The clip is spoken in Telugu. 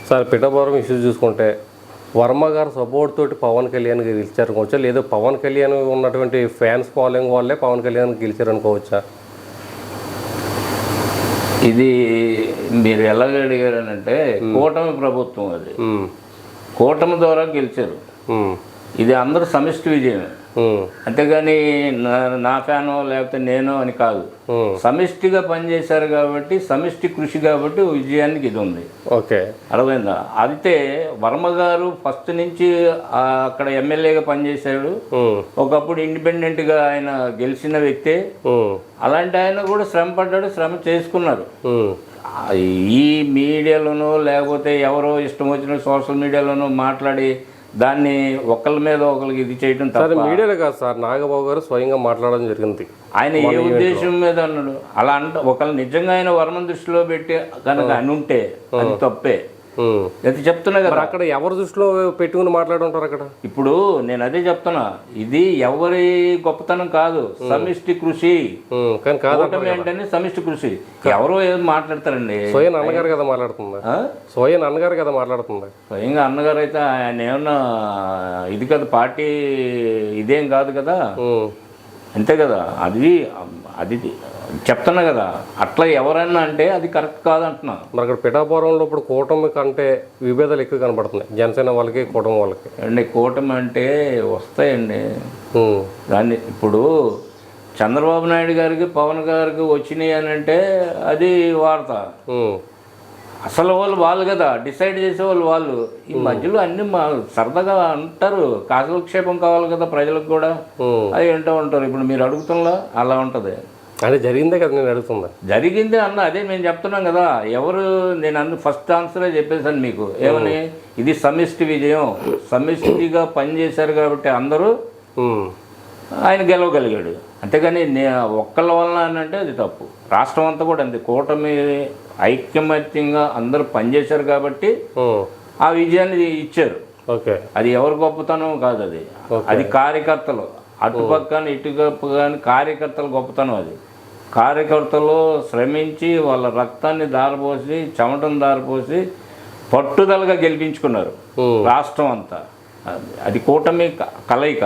సార్ పిఠాపురం ఇష్యూ చూసుకుంటే వర్మ గారు సపోర్ట్ తోటి పవన్ కళ్యాణ్ గెలిచారనుకోవచ్చా, లేదా పవన్ కళ్యాణ్ ఉన్నటువంటి ఫ్యాన్స్ ఫాలోయింగ్ వాళ్ళే పవన్ కళ్యాణ్ గెలిచారనుకోవచ్చా? ఇది మీరు ఎలాగ అడిగారనంటే కూటమి ప్రభుత్వం, అది కూటమి ద్వారా గెలిచారు. ఇది అందరూ సమిష్టి విజయమే, అంతేగాని నా ఫ్యానో లేకపోతే నేను అని కాదు. సమిష్టిగా పనిచేశారు కాబట్టి, సమిష్టి కృషి కాబట్టి విజయానికి ఇది ఉంది. ఓకే, అర్థమైందా? అయితే వర్మ గారు ఫస్ట్ నుంచి అక్కడ ఎమ్మెల్యేగా పనిచేశాడు. ఒకప్పుడు ఇండిపెండెంట్గా ఆయన గెలిచిన వ్యక్తే. అలాంటి ఆయన కూడా శ్రమ పడ్డాడు, శ్రమ చేసుకున్నారు. ఈ మీడియాలోనో లేకపోతే ఎవరో ఇష్టం వచ్చిన సోషల్ మీడియాలోనో మాట్లాడి దాన్ని ఒకళ్ళ మీద ఒకరికి ఇది చేయడం తప్ప. మీడియాలో కాదు సార్, నాగబాబు గారు స్వయంగా మాట్లాడడం జరిగింది. ఆయన ఏ ఉద్దేశం మీద అన్నాడు అలా అంటే, ఒకళ్ళు నిజంగా ఆయన వర్మను దృష్టిలో పెట్టి కనుక అని ఉంటే అది తప్పే. అది చెప్తున్నా కదా, అక్కడ ఎవరి దృష్టిలో పెట్టుకుని మాట్లాడుంటారు అక్కడ. ఇప్పుడు నేను అదే చెప్తున్నా, ఇది ఎవరి గొప్పతనం కాదు, సమిష్టి కృషి. కానీ కాదు ఏంటంటే సమిష్టి కృషి. ఎవరో ఏదో మాట్లాడతారండి. స్వయం అన్నగారు కదా మాట్లాడుతుంది, స్వయం అన్నగారు కదా మాట్లాడుతుంది. స్వయంగా అన్నగారు అయితే ఆయన ఏమన్నా ఇది కదా, పార్టీ ఇదేం కాదు కదా, అంతే కదా. అది చెప్తున్నా కదా, అట్లా ఎవరన్నా అంటే అది కరెక్ట్ కాదంటున్నా. మరి అక్కడ పిఠాపురంలో ఇప్పుడు కూటమి కంటే విభేదాలు ఎక్కువ కనబడుతున్నాయి, జనసేన వాళ్ళకి కూటమి వాళ్ళకి. అండి కూటమి అంటే వస్తాయండి దాన్ని. ఇప్పుడు చంద్రబాబు నాయుడు గారికి పవన్ గారికి వచ్చినాయి అని అంటే అది వార్త. అసలు వాళ్ళు కదా డిసైడ్ చేసేవాళ్ళు వాళ్ళు. ఈ మధ్యలో అన్ని సరదాగా అంటారు, కాలక్షేపం కావాలి కదా ప్రజలకు కూడా, అది వింటూ ఉంటారు. ఇప్పుడు మీరు అడుగుతున్నా అలా ఉంటుంది. అదే జరిగిందే కదా నేను అడుగుతున్నా. జరిగిందే అన్న, అదే మేము చెప్తున్నాం కదా. ఎవరు నేను ఫస్ట్ ఆన్సరే చెప్పేశాను మీకు. ఏమని, ఇది సమిష్టి విజయం, సమిష్టిగా పనిచేశారు కాబట్టి అందరూ ఆయన గెలవగలిగాడు. అంతేగాని ఒక్కళ్ళ వలన అని అంటే అది తప్పు. రాష్ట్రం అంతా కూడా అంతే, కూటమి ఐక్యమత్యంగా అందరూ పనిచేశారు కాబట్టి ఆ విజయాన్ని ఇచ్చారు. అది ఎవరి గొప్పతనం కాదు, అది కార్యకర్తలు అటుపక్కన ఇటుపక్కన కార్యకర్తల గొప్పతనం. అది కార్యకర్తలు శ్రమించి వాళ్ళ రక్తాన్ని దారపోసి చెమటను దారపోసి పట్టుదలగా గెలిపించుకున్నారు రాష్ట్రం అంతా. అది కూటమి కలయిక.